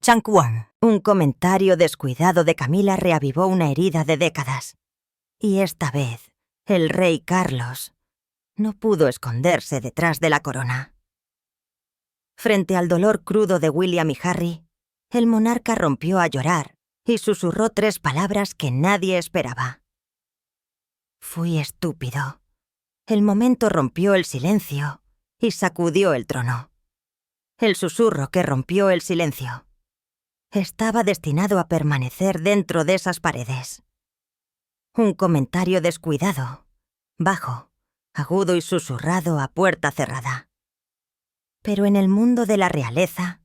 Changwon. Un comentario descuidado de Camila reavivó una herida de décadas. Y esta vez, el rey Carlos no pudo esconderse detrás de la corona. Frente al dolor crudo de William y Harry, el monarca rompió a llorar y susurró 3 palabras que nadie esperaba. Fui estúpido. El momento rompió el silencio y sacudió el trono. El susurro que rompió el silencio estaba destinado a permanecer dentro de esas paredes. Un comentario descuidado, bajo, agudo y susurrado a puerta cerrada. Pero en el mundo de la realeza,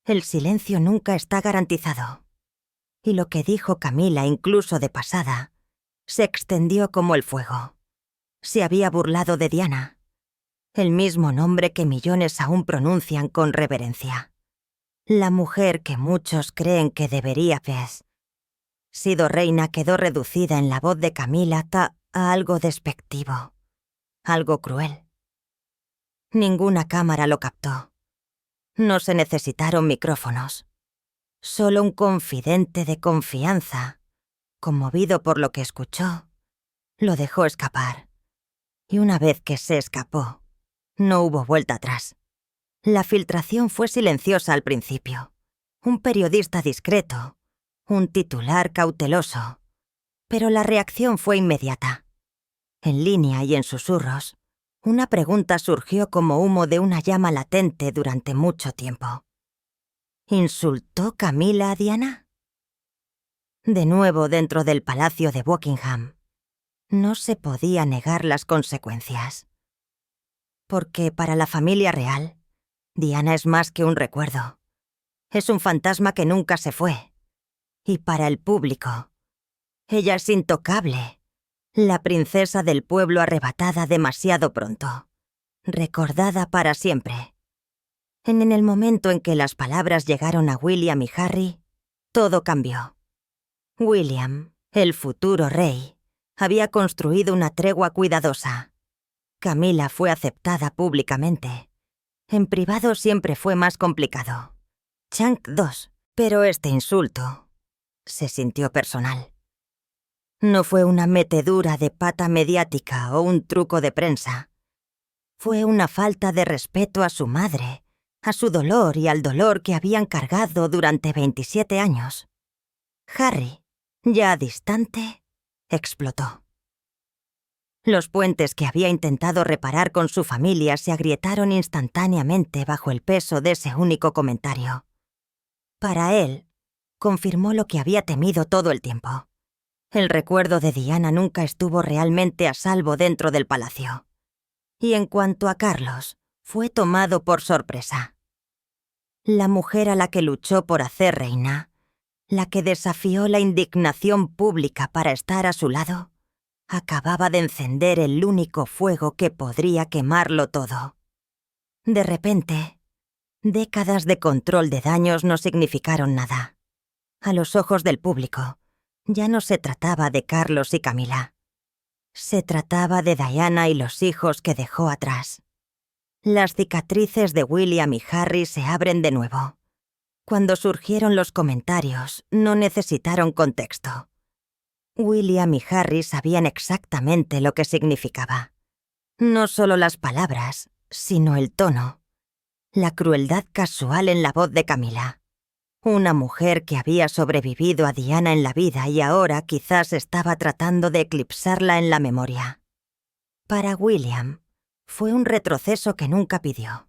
el silencio nunca está garantizado. Y lo que dijo Camila, incluso de pasada, se extendió como el fuego. Se había burlado de Diana, el mismo nombre que millones aún pronuncian con reverencia. La mujer que muchos creen que debería haber sido reina quedó reducida en la voz de Camila a algo despectivo, algo cruel. Ninguna cámara lo captó. No se necesitaron micrófonos. Solo un confidente de confianza, conmovido por lo que escuchó, lo dejó escapar. Y una vez que se escapó, no hubo vuelta atrás. La filtración fue silenciosa al principio. Un periodista discreto, un titular cauteloso. Pero la reacción fue inmediata. En línea y en susurros, una pregunta surgió como humo de una llama latente durante mucho tiempo. ¿Insultó Camila a Diana? De nuevo dentro del palacio de Buckingham, no se podía negar las consecuencias. Porque para la familia real, Diana es más que un recuerdo. Es un fantasma que nunca se fue. Y para el público, ella es intocable. La princesa del pueblo arrebatada demasiado pronto. Recordada para siempre. En el momento en que las palabras llegaron a William y Harry, todo cambió. William, el futuro rey, había construido una tregua cuidadosa. Camila fue aceptada públicamente. En privado siempre fue más complicado. Chang II, pero este insulto se sintió personal. No fue una metedura de pata mediática o un truco de prensa. Fue una falta de respeto a su madre, a su dolor y al dolor que habían cargado durante 27 años. Harry, ya distante, explotó. Los puentes que había intentado reparar con su familia se agrietaron instantáneamente bajo el peso de ese único comentario. Para él, confirmó lo que había temido todo el tiempo. El recuerdo de Diana nunca estuvo realmente a salvo dentro del palacio. Y en cuanto a Carlos, fue tomado por sorpresa. La mujer a la que luchó por hacer reina, la que desafió la indignación pública para estar a su lado, acababa de encender el único fuego que podría quemarlo todo. De repente, décadas de control de daños no significaron nada. A los ojos del público, ya no se trataba de Carlos y Camila. Se trataba de Diana y los hijos que dejó atrás. Las cicatrices de William y Harry se abren de nuevo. Cuando surgieron los comentarios, no necesitaron contexto. William y Harry sabían exactamente lo que significaba. No solo las palabras, sino el tono. La crueldad casual en la voz de Camila. Una mujer que había sobrevivido a Diana en la vida y ahora quizás estaba tratando de eclipsarla en la memoria. Para William, fue un retroceso que nunca pidió.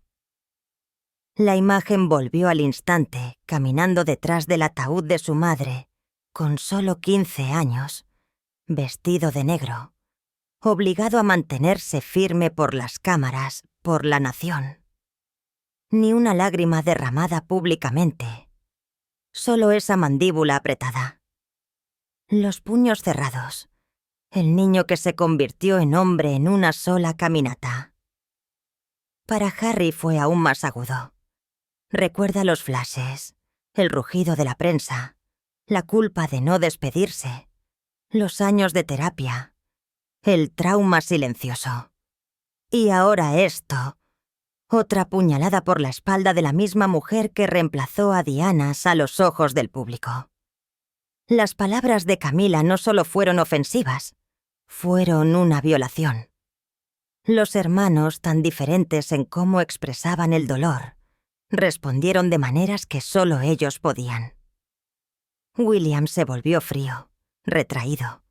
La imagen volvió al instante, caminando detrás del ataúd de su madre, con solo 15 años, vestido de negro, obligado a mantenerse firme por las cámaras, por la nación. Ni una lágrima derramada públicamente. Solo esa mandíbula apretada. Los puños cerrados. El niño que se convirtió en hombre en una sola caminata. Para Harry fue aún más agudo. Recuerda los flashes, el rugido de la prensa, la culpa de no despedirse, los años de terapia, el trauma silencioso. Y ahora esto, Otra puñalada por la espalda de la misma mujer que reemplazó a Diana a los ojos del público. Las palabras de Camila no solo fueron ofensivas, fueron una violación. Los hermanos, tan diferentes en cómo expresaban el dolor, respondieron de maneras que solo ellos podían. William se volvió frío, retraído.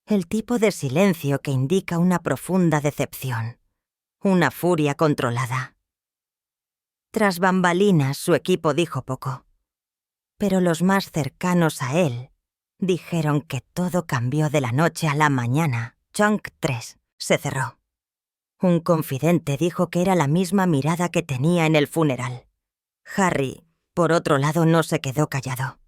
El tipo de silencio que indica una profunda decepción, una furia controlada. Tras bambalinas, su equipo dijo poco, pero los más cercanos a él dijeron que todo cambió de la noche a la mañana. Chunk 3 se cerró. Un confidente dijo que era la misma mirada que tenía en el funeral. Harry, por otro lado, no se quedó callado.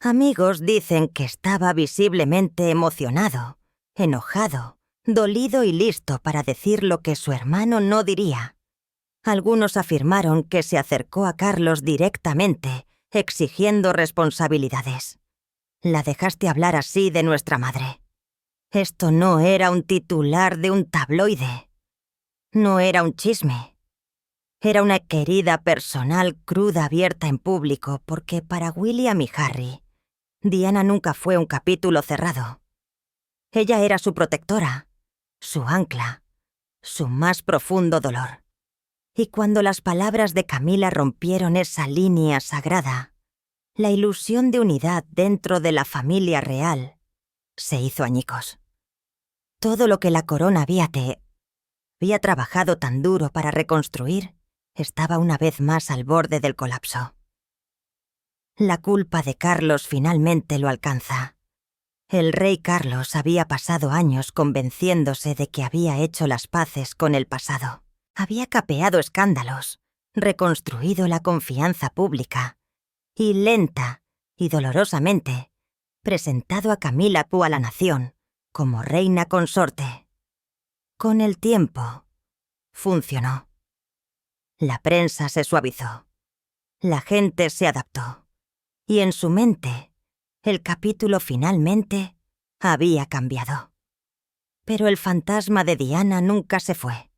Amigos dicen que estaba visiblemente emocionado, enojado, dolido y listo para decir lo que su hermano no diría. Algunos afirmaron que se acercó a Carlos directamente, exigiendo responsabilidades. La dejaste hablar así de nuestra madre. Esto no era un titular de un tabloide. No era un chisme. Era una querida personal cruda abierta en público porque para William y Harry, Diana nunca fue un capítulo cerrado. Ella era su protectora, su ancla, su más profundo dolor. Y cuando las palabras de Camila rompieron esa línea sagrada, la ilusión de unidad dentro de la familia real se hizo añicos. Todo lo que la corona había trabajado tan duro para reconstruir estaba una vez más al borde del colapso. La culpa de Carlos finalmente lo alcanza. El rey Carlos había pasado años convenciéndose de que había hecho las paces con el pasado. Había capeado escándalos, reconstruido la confianza pública y lenta y dolorosamente presentado a Camila Pú a la nación como reina consorte. Con el tiempo, funcionó. La prensa se suavizó. La gente se adaptó. Y en su mente, el capítulo finalmente había cambiado. Pero el fantasma de Diana nunca se fue.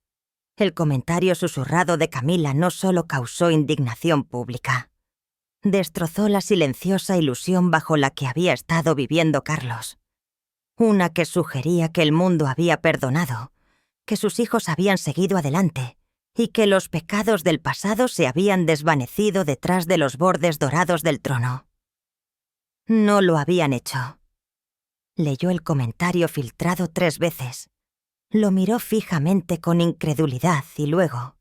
El comentario susurrado de Camila no solo causó indignación pública. Destrozó la silenciosa ilusión bajo la que había estado viviendo Carlos. Una que sugería que el mundo había perdonado, que sus hijos habían seguido adelante y que los pecados del pasado se habían desvanecido detrás de los bordes dorados del trono. No lo habían hecho. Leyó el comentario filtrado 3 veces. Lo miró fijamente con incredulidad y luego,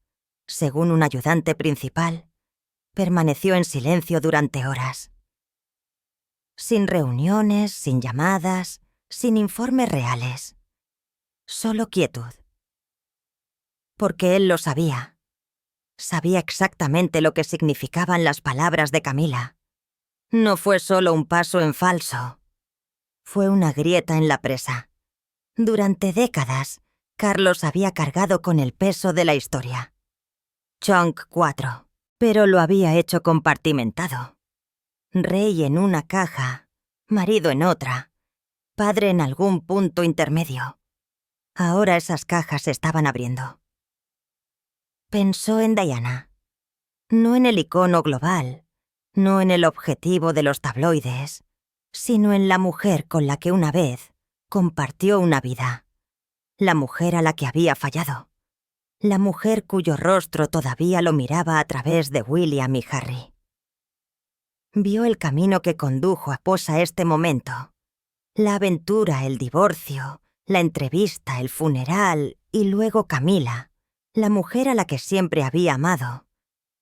según un ayudante principal, permaneció en silencio durante horas. Sin reuniones, sin llamadas, sin informes reales. Solo quietud. Porque él lo sabía. Sabía exactamente lo que significaban las palabras de Camila. No fue solo un paso en falso. Fue una grieta en la presa. Durante décadas, Carlos había cargado con el peso de la historia. Chunk 4, pero lo había hecho compartimentado. Rey en una caja, marido en otra, padre en algún punto intermedio. Ahora esas cajas se estaban abriendo. Pensó en Diana. No en el icono global, no en el objetivo de los tabloides, sino en la mujer con la que una vez compartió una vida. La mujer a la que había fallado. La mujer cuyo rostro todavía lo miraba a través de William y Harry. Vio el camino que condujo a este momento. La aventura, el divorcio, la entrevista, el funeral y luego Camila, la mujer a la que siempre había amado.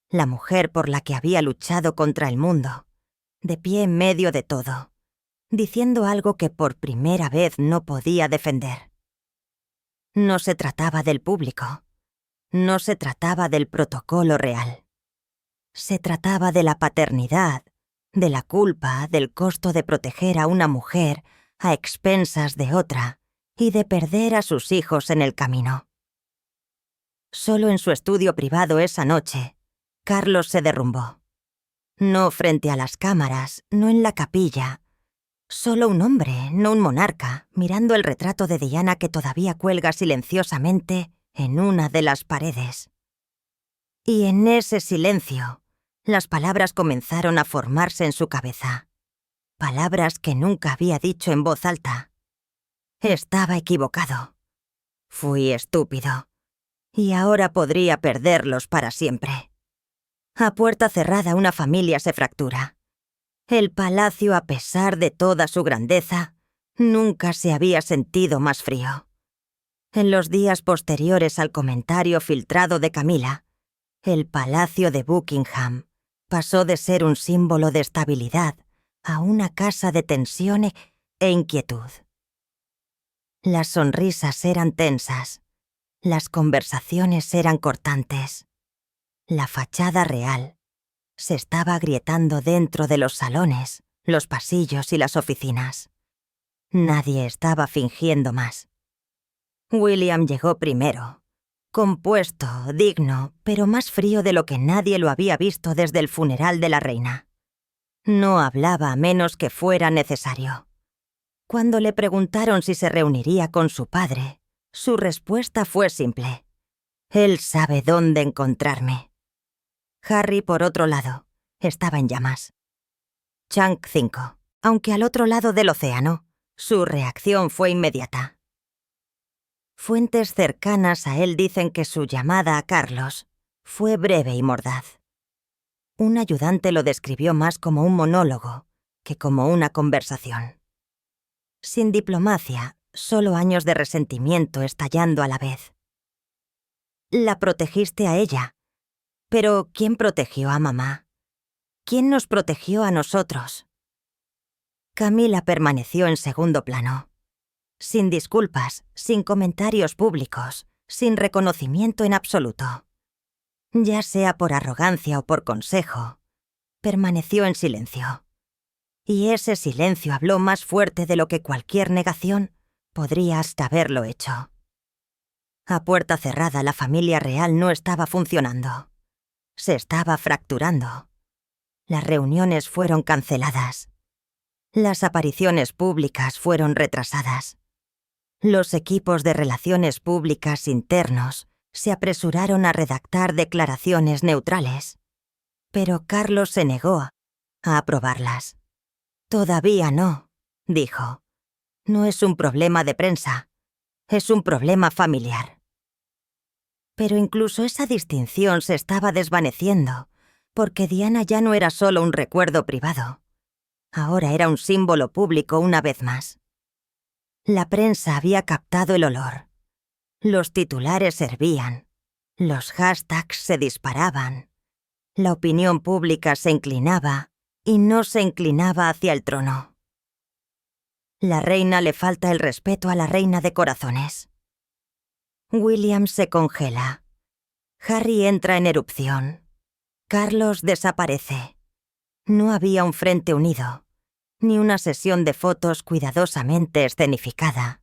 La mujer por la que había luchado contra el mundo, de pie en medio de todo, diciendo algo que por primera vez no podía defender. No se trataba del público. No se trataba del protocolo real. Se trataba de la paternidad, de la culpa, del costo de proteger a una mujer a expensas de otra y de perder a sus hijos en el camino. Solo en su estudio privado esa noche, Carlos se derrumbó. No frente a las cámaras, no en la capilla. Solo un hombre, no un monarca, mirando el retrato de Diana que todavía cuelga silenciosamente en una de las paredes. Y en ese silencio, las palabras comenzaron a formarse en su cabeza. Palabras que nunca había dicho en voz alta. Estaba equivocado. Fui estúpido. Y ahora podría perderlos para siempre. A puerta cerrada una familia se fractura. El palacio, a pesar de toda su grandeza, nunca se había sentido más frío. En los días posteriores al comentario filtrado de Camila, el Palacio de Buckingham pasó de ser un símbolo de estabilidad a una casa de tensión e inquietud. Las sonrisas eran tensas, las conversaciones eran cortantes. La fachada real se estaba agrietando dentro de los salones, los pasillos y las oficinas. Nadie estaba fingiendo más. William llegó primero, compuesto, digno, pero más frío de lo que nadie lo había visto desde el funeral de la reina. No hablaba a menos que fuera necesario. Cuando le preguntaron si se reuniría con su padre, su respuesta fue simple. Él sabe dónde encontrarme. Harry, por otro lado, estaba en llamas. Chunk 5, aunque al otro lado del océano, su reacción fue inmediata. Fuentes cercanas a él dicen que su llamada a Carlos fue breve y mordaz. Un ayudante lo describió más como un monólogo que como una conversación. Sin diplomacia, solo años de resentimiento estallando a la vez. La protegiste a ella. Pero ¿quién protegió a mamá? ¿Quién nos protegió a nosotros? Camila permaneció en segundo plano. Sin disculpas, sin comentarios públicos, sin reconocimiento en absoluto. Ya sea por arrogancia o por consejo, permaneció en silencio. Y ese silencio habló más fuerte de lo que cualquier negación podría hasta haberlo hecho. A puerta cerrada la familia real no estaba funcionando. Se estaba fracturando. Las reuniones fueron canceladas. Las apariciones públicas fueron retrasadas. Los equipos de relaciones públicas internos se apresuraron a redactar declaraciones neutrales. Pero Carlos se negó a aprobarlas. «Todavía no», dijo. «No es un problema de prensa. Es un problema familiar». Pero incluso esa distinción se estaba desvaneciendo, porque Diana ya no era solo un recuerdo privado. Ahora era un símbolo público una vez más. La prensa había captado el olor. Los titulares hervían. Los hashtags se disparaban. La opinión pública se inclinaba y no se inclinaba hacia el trono. La reina le falta el respeto a la reina de corazones. William se congela. Harry entra en erupción. Carlos desaparece. No había un frente unido, ni una sesión de fotos cuidadosamente escenificada.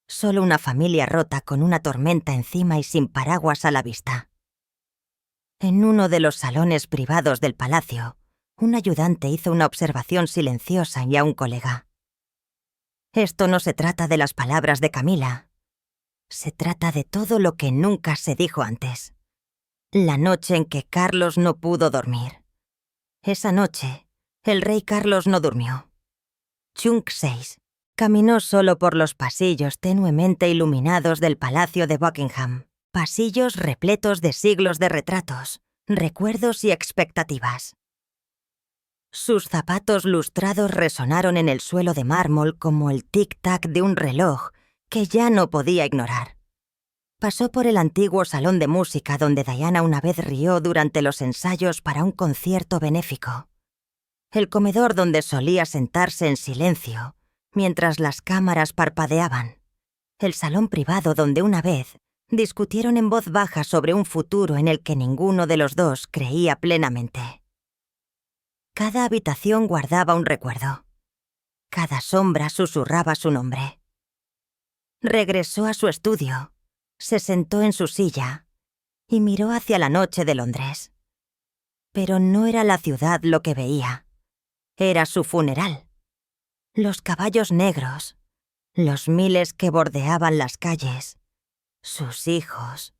Solo una familia rota con una tormenta encima y sin paraguas a la vista. En uno de los salones privados del palacio, un ayudante hizo una observación silenciosa y a un colega. Esto no se trata de las palabras de Camila. Se trata de todo lo que nunca se dijo antes. La noche en que Carlos no pudo dormir. Esa noche, el rey Carlos no durmió. Chunk 6 caminó solo por los pasillos tenuemente iluminados del Palacio de Buckingham. Pasillos repletos de siglos de retratos, recuerdos y expectativas. Sus zapatos lustrados resonaron en el suelo de mármol como el tic-tac de un reloj que ya no podía ignorar. Pasó por el antiguo salón de música donde Diana una vez rió durante los ensayos para un concierto benéfico. El comedor donde solía sentarse en silencio mientras las cámaras parpadeaban. El salón privado donde una vez discutieron en voz baja sobre un futuro en el que ninguno de los dos creía plenamente. Cada habitación guardaba un recuerdo. Cada sombra susurraba su nombre. Regresó a su estudio, se sentó en su silla y miró hacia la noche de Londres. Pero no era la ciudad lo que veía. Era su funeral. Los caballos negros, los miles que bordeaban las calles, sus hijos,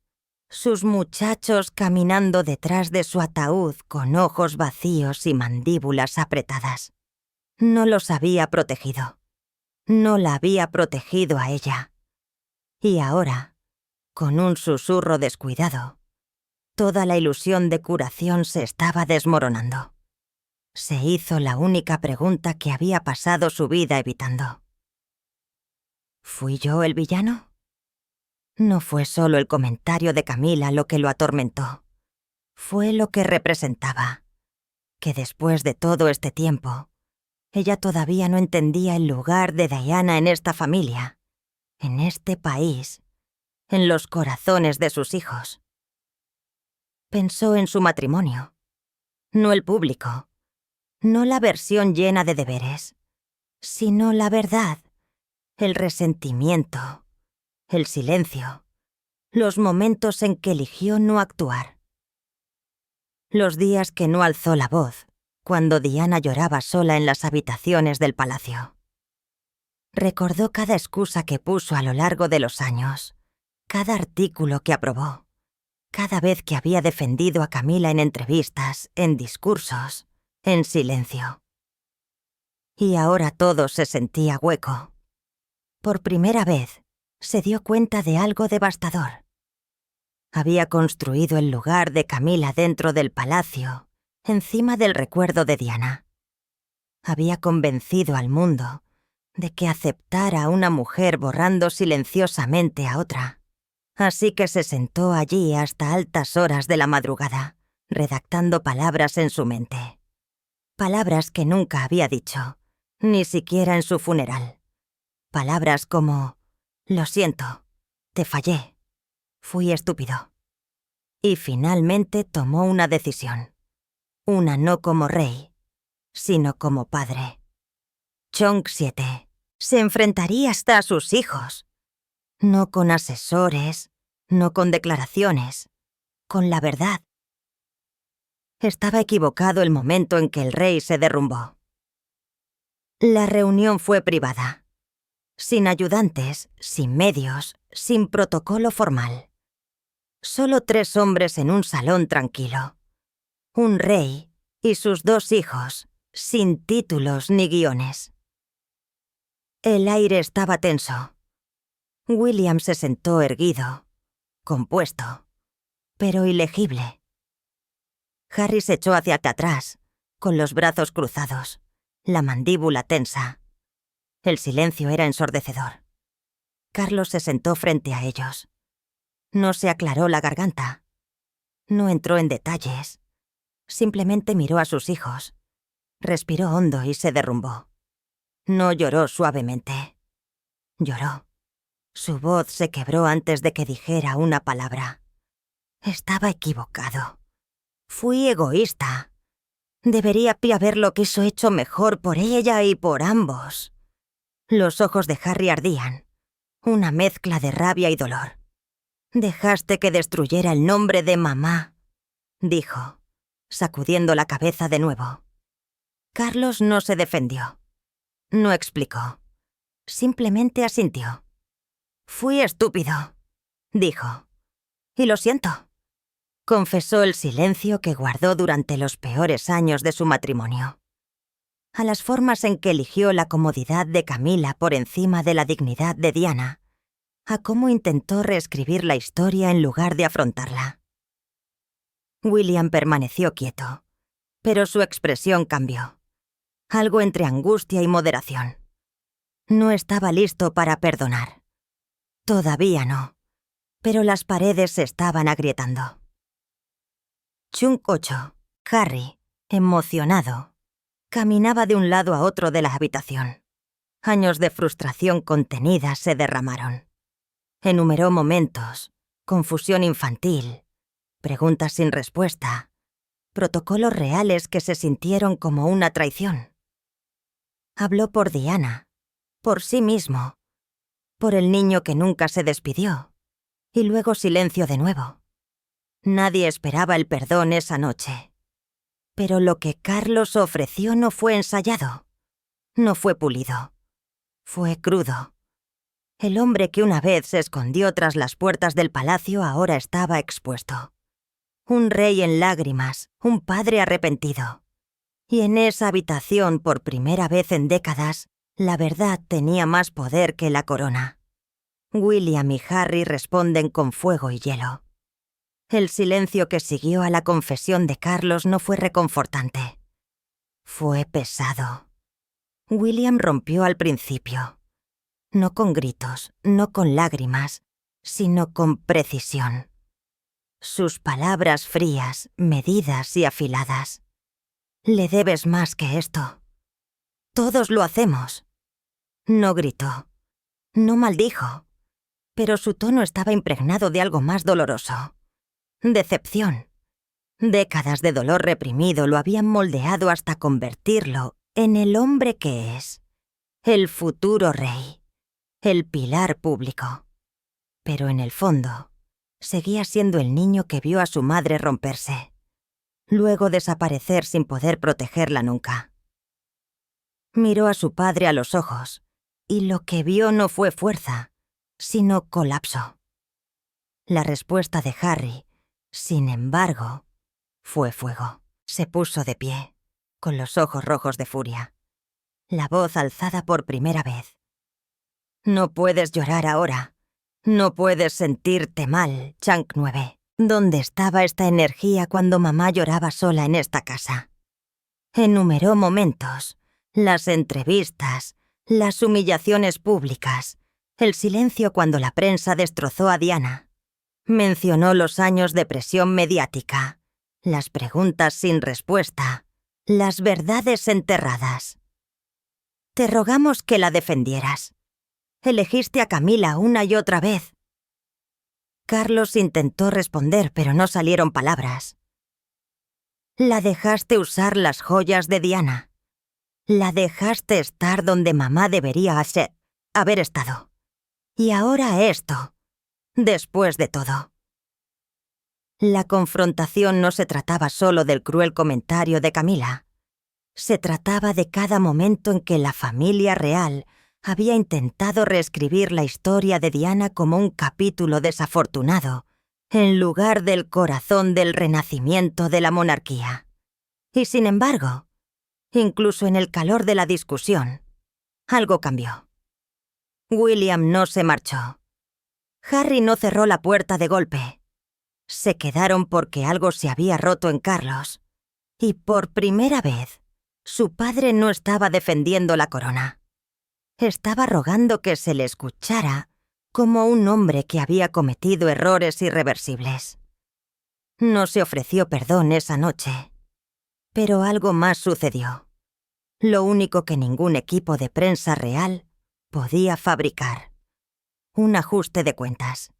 sus muchachos caminando detrás de su ataúd con ojos vacíos y mandíbulas apretadas. No los había protegido. No la había protegido a ella. Y ahora, con un susurro descuidado, toda la ilusión de curación se estaba desmoronando. Se hizo la única pregunta que había pasado su vida evitando. ¿Fui yo el villano? No fue solo el comentario de Camila lo que lo atormentó. Fue lo que representaba. Que después de todo este tiempo, ella todavía no entendía el lugar de Diana en esta familia, en este país, en los corazones de sus hijos. Pensó en su matrimonio, no el público, no la versión llena de deberes, sino la verdad, el resentimiento, el silencio, los momentos en que eligió no actuar. Los días que no alzó la voz, cuando Diana lloraba sola en las habitaciones del palacio. Recordó cada excusa que puso a lo largo de los años, cada artículo que aprobó, cada vez que había defendido a Camila en entrevistas, en discursos, en silencio. Y ahora todo se sentía hueco. Por primera vez, se dio cuenta de algo devastador. Había construido el lugar de Camila dentro del palacio, encima del recuerdo de Diana. Había convencido al mundo de que aceptara a una mujer borrando silenciosamente a otra. Así que se sentó allí hasta altas horas de la madrugada, redactando palabras en su mente. Palabras que nunca había dicho, ni siquiera en su funeral. Palabras como: lo siento, te fallé, fui estúpido. Y finalmente tomó una decisión. Una no como rey, sino como padre. Chong VII se enfrentaría hasta a sus hijos. No con asesores, no con declaraciones, con la verdad. Estaba equivocado el momento en que el rey se derrumbó. La reunión fue privada, sin ayudantes, sin medios, sin protocolo formal. Solo 3 hombres en un salón tranquilo. Un rey y sus 2 hijos, sin títulos ni guiones. El aire estaba tenso. William se sentó erguido, compuesto, pero ilegible. Harry se echó hacia atrás, con los brazos cruzados, la mandíbula tensa. El silencio era ensordecedor. Carlos se sentó frente a ellos. No se aclaró la garganta. No entró en detalles. Simplemente miró a sus hijos. Respiró hondo y se derrumbó. No lloró suavemente. Lloró. Su voz se quebró antes de que dijera una palabra. Estaba equivocado. Fui egoísta. Debería haberlo hecho mejor por ella y por ambos. Los ojos de Harry ardían. Una mezcla de rabia y dolor. Dejaste que destruyera el nombre de mamá, dijo, sacudiendo la cabeza de nuevo. Carlos no se defendió. No explicó. Simplemente asintió. Fui estúpido, dijo. Y lo siento. Confesó el silencio que guardó durante los peores años de su matrimonio. A las formas en que eligió la comodidad de Camila por encima de la dignidad de Diana, a cómo intentó reescribir la historia en lugar de afrontarla. William permaneció quieto, pero su expresión cambió. Algo entre angustia y moderación. No estaba listo para perdonar. Todavía no, pero las paredes se estaban agrietando. Chunk 8, Harry, emocionado, caminaba de un lado a otro de la habitación. Años de frustración contenida se derramaron. Enumeró momentos, confusión infantil, preguntas sin respuesta, protocolos reales que se sintieron como una traición. Habló por Diana, por sí mismo, por el niño que nunca se despidió, y luego silencio de nuevo. Nadie esperaba el perdón esa noche. Pero lo que Carlos ofreció no fue ensayado, no fue pulido, fue crudo. El hombre que una vez se escondió tras las puertas del palacio ahora estaba expuesto. Un rey en lágrimas, un padre arrepentido. Y en esa habitación, por primera vez en décadas, la verdad tenía más poder que la corona. William y Harry responden con fuego y hielo. El silencio que siguió a la confesión de Carlos no fue reconfortante. Fue pesado. William rompió al principio. No con gritos, no con lágrimas, sino con precisión. Sus palabras frías, medidas y afiladas. Le debes más que esto. Todos lo hacemos. No gritó. No maldijo. Pero su tono estaba impregnado de algo más doloroso. Decepción. Décadas de dolor reprimido lo habían moldeado hasta convertirlo en el hombre que es. El futuro rey. El pilar público. Pero en el fondo, seguía siendo el niño que vio a su madre romperse. Luego desaparecer sin poder protegerla nunca. Miró a su padre a los ojos, y lo que vio no fue fuerza, sino colapso. La respuesta de Harry, sin embargo, fue fuego. Se puso de pie, con los ojos rojos de furia. La voz alzada por primera vez. No puedes llorar ahora. No puedes sentirte mal, Chunk 9. ¿Dónde estaba esta energía cuando mamá lloraba sola en esta casa? Enumeró momentos, las entrevistas, las humillaciones públicas, el silencio cuando la prensa destrozó a Diana. Mencionó los años de presión mediática, las preguntas sin respuesta, las verdades enterradas. Te rogamos que la defendieras. Elegiste a Camila una y otra vez. Carlos intentó responder, pero no salieron palabras. La dejaste usar las joyas de Diana. La dejaste estar donde mamá debería haber estado. Y ahora esto, después de todo. La confrontación no se trataba solo del cruel comentario de Camila. Se trataba de cada momento en que la familia real había intentado reescribir la historia de Diana como un capítulo desafortunado, en lugar del corazón del renacimiento de la monarquía. Y sin embargo, incluso en el calor de la discusión, algo cambió. William no se marchó. Harry no cerró la puerta de golpe. Se quedaron porque algo se había roto en Carlos. Y por primera vez, su padre no estaba defendiendo la corona. Estaba rogando que se le escuchara como un hombre que había cometido errores irreversibles. No se ofreció perdón esa noche, pero algo más sucedió. Lo único que ningún equipo de prensa real podía fabricar. Un ajuste de cuentas.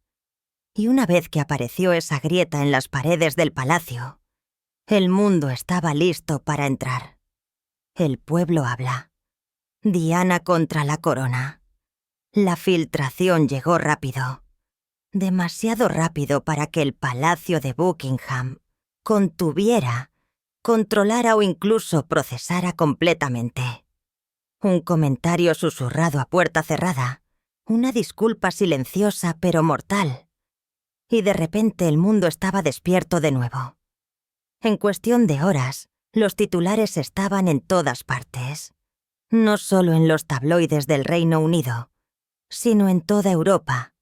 Y una vez que apareció esa grieta en las paredes del palacio, el mundo estaba listo para entrar. El pueblo habla. Diana contra la corona. La filtración llegó rápido. Demasiado rápido para que el Palacio de Buckingham contuviera, controlara o incluso procesara completamente. Un comentario susurrado a puerta cerrada, una disculpa silenciosa pero mortal. Y de repente el mundo estaba despierto de nuevo. En cuestión de horas, los titulares estaban en todas partes. No solo en los tabloides del Reino Unido, sino en toda Europa,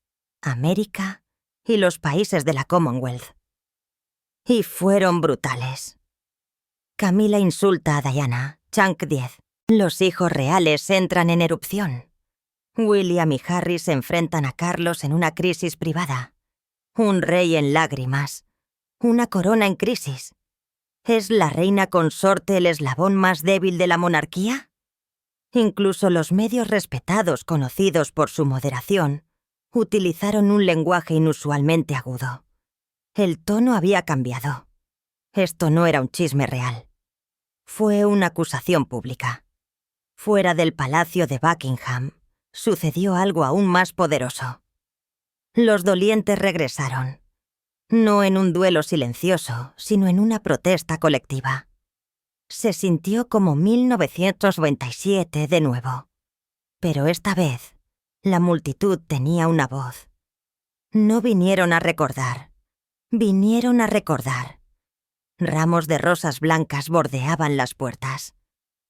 América y los países de la Commonwealth. Y fueron brutales. Camila insulta a Diana, Chunk 10. Los hijos reales entran en erupción. William y Harry se enfrentan a Carlos en una crisis privada. Un rey en lágrimas. Una corona en crisis. ¿Es la reina consorte el eslabón más débil de la monarquía? Incluso los medios respetados, conocidos por su moderación, utilizaron un lenguaje inusualmente agudo. El tono había cambiado. Esto no era un chisme real. Fue una acusación pública. Fuera del Palacio de Buckingham, sucedió algo aún más poderoso. Los dolientes regresaron. No en un duelo silencioso, sino en una protesta colectiva. Se sintió como 1997 de nuevo. Pero esta vez, La multitud tenía una voz. No vinieron a recordar. Vinieron a recordar. Ramos de rosas blancas bordeaban las puertas.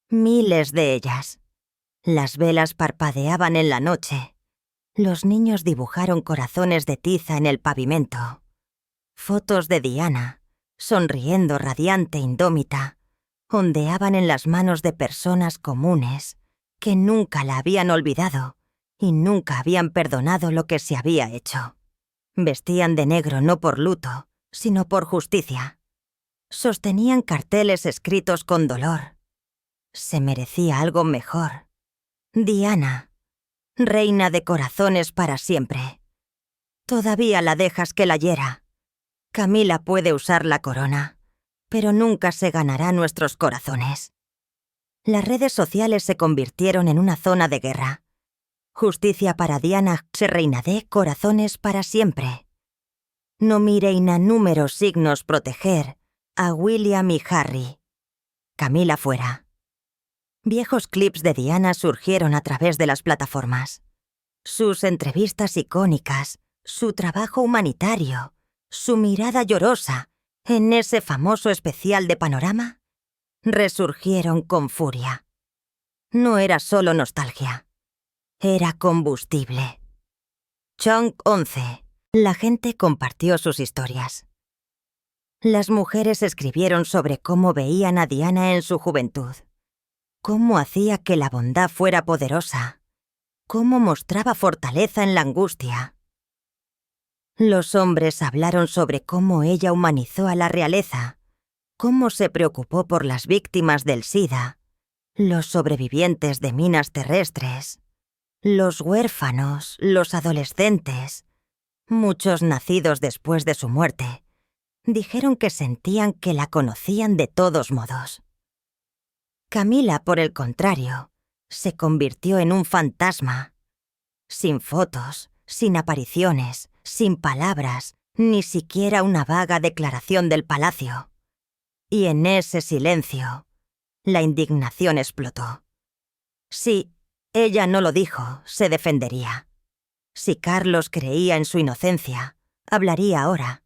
Miles de ellas. Las velas parpadeaban en la noche. Los niños dibujaron corazones de tiza en el pavimento. Fotos de Diana, sonriendo radiante, indómita, ondeaban en las manos de personas comunes que nunca la habían olvidado y nunca habían perdonado lo que se había hecho. Vestían de negro no por luto, sino por justicia. Sostenían carteles escritos con dolor. Se merecía algo mejor. Diana, reina de corazones para siempre. Todavía la dejas que la hiera. Camila puede usar la corona, pero nunca se ganará nuestros corazones. Las redes sociales se convirtieron en una zona de guerra. Justicia para Diana, se reinaré corazones para siempre. No mireina números signos proteger a William y Harry. Camila fuera. Viejos clips de Diana surgieron a través de las plataformas. Sus entrevistas icónicas, su trabajo humanitario, su mirada llorosa en ese famoso especial de Panorama, resurgieron con furia. No era solo nostalgia. Era combustible. Chong 11. La gente compartió sus historias. Las mujeres escribieron sobre cómo veían a Diana en su juventud, cómo hacía que la bondad fuera poderosa, cómo mostraba fortaleza en la angustia. Los hombres hablaron sobre cómo ella humanizó a la realeza, cómo se preocupó por las víctimas del SIDA, los sobrevivientes de minas terrestres, los huérfanos, los adolescentes, muchos nacidos después de su muerte, dijeron que sentían que la conocían de todos modos. Camila, por el contrario, se convirtió en un fantasma, sin fotos, sin apariciones, sin palabras, ni siquiera una vaga declaración del palacio. Y en ese silencio, la indignación explotó. Si ella no lo dijo, se defendería. Si Carlos creía en su inocencia, hablaría ahora.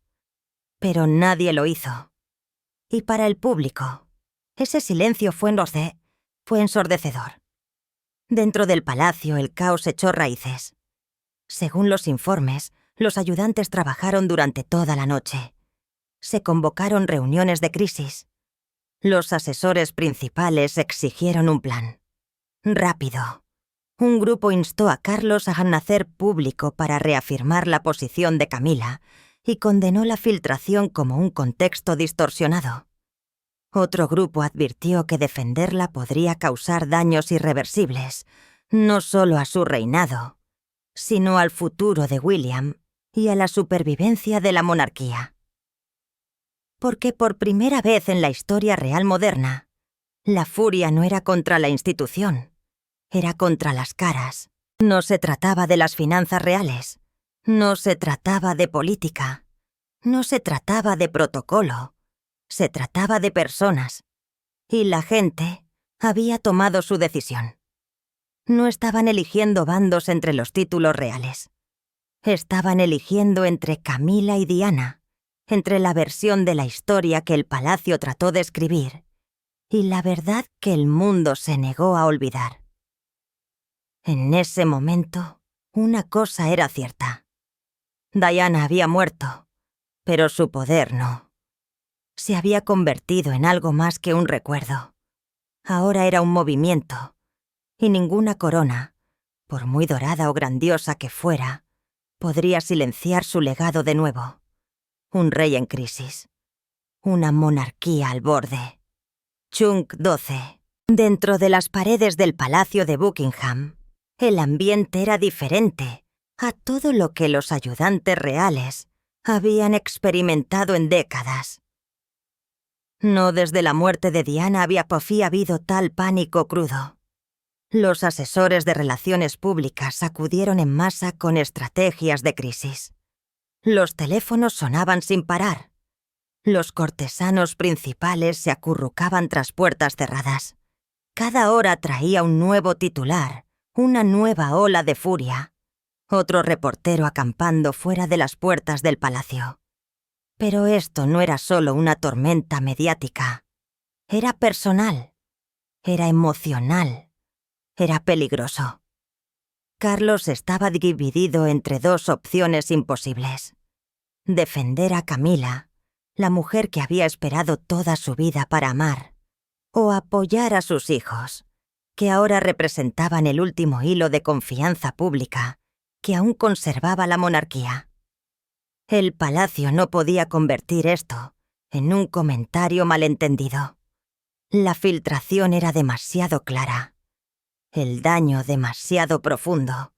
Pero nadie lo hizo. Y para el público, ese silencio fue ensordecedor. Dentro del palacio el caos echó raíces. Según los informes, los ayudantes trabajaron durante toda la noche. Se convocaron reuniones de crisis. Los asesores principales exigieron un plan. Rápido. Un grupo instó a Carlos a nacer público para reafirmar la posición de Camila y condenó la filtración como un contexto distorsionado. Otro grupo advirtió que defenderla podría causar daños irreversibles, no solo a su reinado, sino al futuro de William y a la supervivencia de la monarquía. Porque por primera vez en la historia real moderna, la furia no era contra la institución, era contra las caras. No se trataba de las finanzas reales, no se trataba de política, no se trataba de protocolo, se trataba de personas. Y la gente había tomado su decisión. No estaban eligiendo bandos entre los títulos reales. Estaban eligiendo entre Camila y Diana, entre la versión de la historia que el palacio trató de escribir y la verdad que el mundo se negó a olvidar. En ese momento, una cosa era cierta. Diana había muerto, pero su poder no. Se había convertido en algo más que un recuerdo. Ahora era un movimiento, y ninguna corona, por muy dorada o grandiosa que fuera, podría silenciar su legado de nuevo. Un rey en crisis. Una monarquía al borde. Chung 12. Dentro de las paredes del Palacio de Buckingham, el ambiente era diferente a todo lo que los ayudantes reales habían experimentado en décadas. No desde la muerte de Diana había habido tal pánico crudo. Los asesores de relaciones públicas acudieron en masa con estrategias de crisis. Los teléfonos sonaban sin parar. Los cortesanos principales se acurrucaban tras puertas cerradas. Cada hora traía un nuevo titular, una nueva ola de furia, otro reportero acampando fuera de las puertas del palacio. Pero esto no era solo una tormenta mediática. Era personal. Era emocional. Era peligroso. Carlos estaba dividido entre dos opciones imposibles. Defender a Camila, la mujer que había esperado toda su vida para amar, o apoyar a sus hijos, que ahora representaban el último hilo de confianza pública que aún conservaba la monarquía. El palacio no podía convertir esto en un comentario malentendido. La filtración era demasiado clara. El daño demasiado profundo.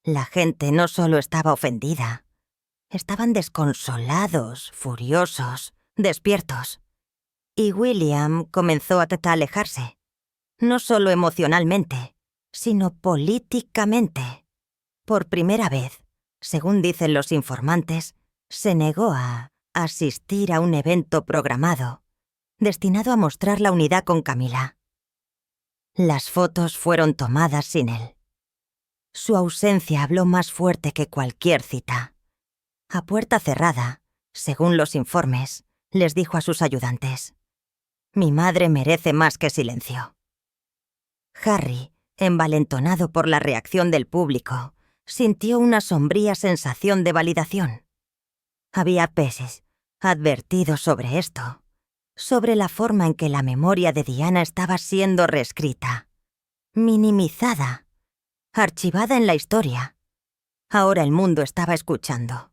La gente no solo estaba ofendida, estaban desconsolados, furiosos, despiertos. Y William comenzó a alejarse, no solo emocionalmente, sino políticamente. Por primera vez, según dicen los informantes, se negó a asistir a un evento programado, destinado a mostrar la unidad con Camila. Las fotos fueron tomadas sin él. Su ausencia habló más fuerte que cualquier cita. A puerta cerrada, según los informes, les dijo a sus ayudantes: «Mi madre merece más que silencio». Harry, envalentonado por la reacción del público, sintió una sombría sensación de validación. Había peces advertido sobre esto, sobre la forma en que la memoria de Diana estaba siendo reescrita, minimizada, archivada en la historia. Ahora el mundo estaba escuchando.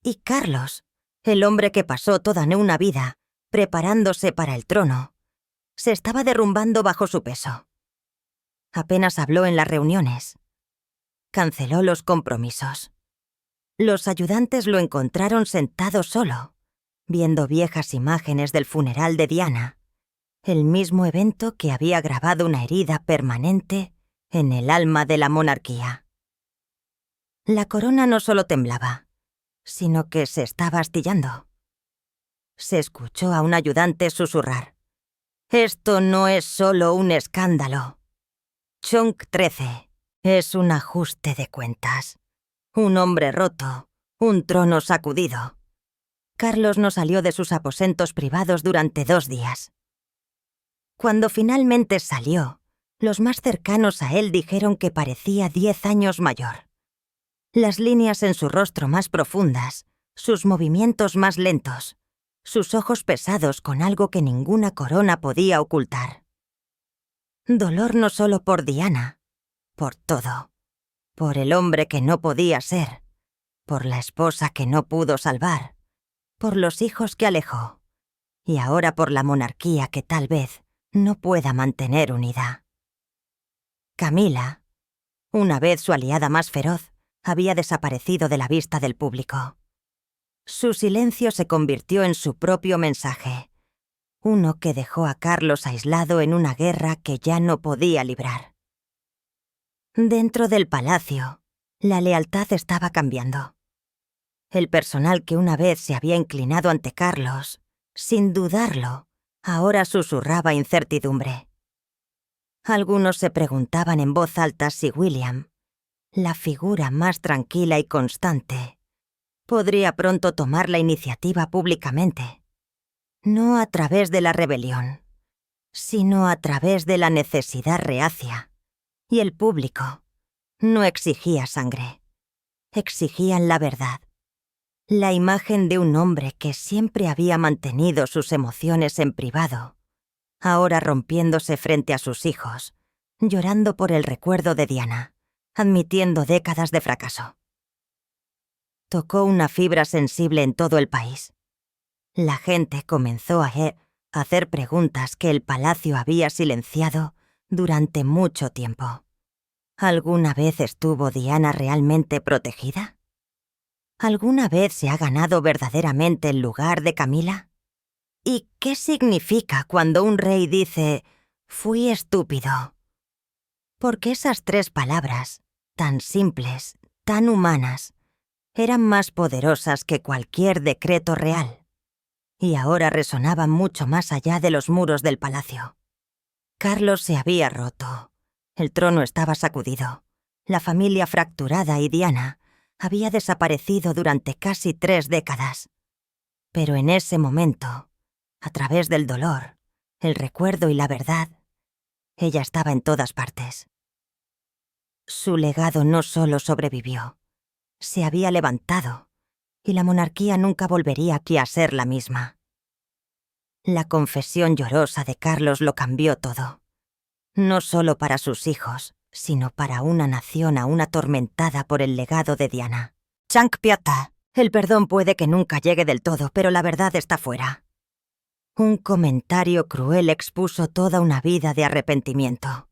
Y Carlos, el hombre que pasó toda una vida preparándose para el trono, se estaba derrumbando bajo su peso. Apenas habló en las reuniones. Canceló los compromisos. Los ayudantes lo encontraron sentado solo, viendo viejas imágenes del funeral de Diana, el mismo evento que había grabado una herida permanente en el alma de la monarquía. La corona no solo temblaba, sino que se estaba astillando. Se escuchó a un ayudante susurrar: «Esto no es solo un escándalo. Chunk XIII es un ajuste de cuentas. Un hombre roto, un trono sacudido». Carlos no salió de sus aposentos privados durante 2 días. Cuando finalmente salió, los más cercanos a él dijeron que parecía 10 años mayor. Las líneas en su rostro más profundas, sus movimientos más lentos, sus ojos pesados con algo que ninguna corona podía ocultar. Dolor no solo por Diana, por todo. Por el hombre que no podía ser, por la esposa que no pudo salvar, por los hijos que alejó, y ahora por la monarquía que tal vez no pueda mantener unida. Camila, una vez su aliada más feroz, había desaparecido de la vista del público. Su silencio se convirtió en su propio mensaje, uno que dejó a Carlos aislado en una guerra que ya no podía librar. Dentro del palacio, la lealtad estaba cambiando. El personal que una vez se había inclinado ante Carlos, sin dudarlo, ahora susurraba incertidumbre. Algunos se preguntaban en voz alta si William, la figura más tranquila y constante, podría pronto tomar la iniciativa públicamente, no a través de la rebelión, sino a través de la necesidad reacia. Y el público no exigía sangre, exigían la verdad, la imagen de un hombre que siempre había mantenido sus emociones en privado, ahora rompiéndose frente a sus hijos, llorando por el recuerdo de Diana, admitiendo décadas de fracaso. Tocó una fibra sensible en todo el país. La gente comenzó a hacer preguntas que el palacio había silenciado durante mucho tiempo. ¿Alguna vez estuvo Diana realmente protegida? ¿Alguna vez se ha ganado verdaderamente el lugar de Camila? ¿Y qué significa cuando un rey dice «fui estúpido»? Porque esas 3 palabras, tan simples, tan humanas, eran más poderosas que cualquier decreto real, y ahora resonaban mucho más allá de los muros del palacio. Carlos se había roto. El trono estaba sacudido. La familia fracturada y Diana había desaparecido durante casi 3 décadas. Pero en ese momento, a través del dolor, el recuerdo y la verdad, ella estaba en todas partes. Su legado no solo sobrevivió, se había levantado, y la monarquía nunca volvería aquí a ser la misma. La confesión llorosa de Carlos lo cambió todo. No solo para sus hijos, sino para una nación aún atormentada por el legado de Diana. Chankpyata. El perdón puede que nunca llegue del todo, pero la verdad está fuera. Un comentario cruel expuso toda una vida de arrepentimiento.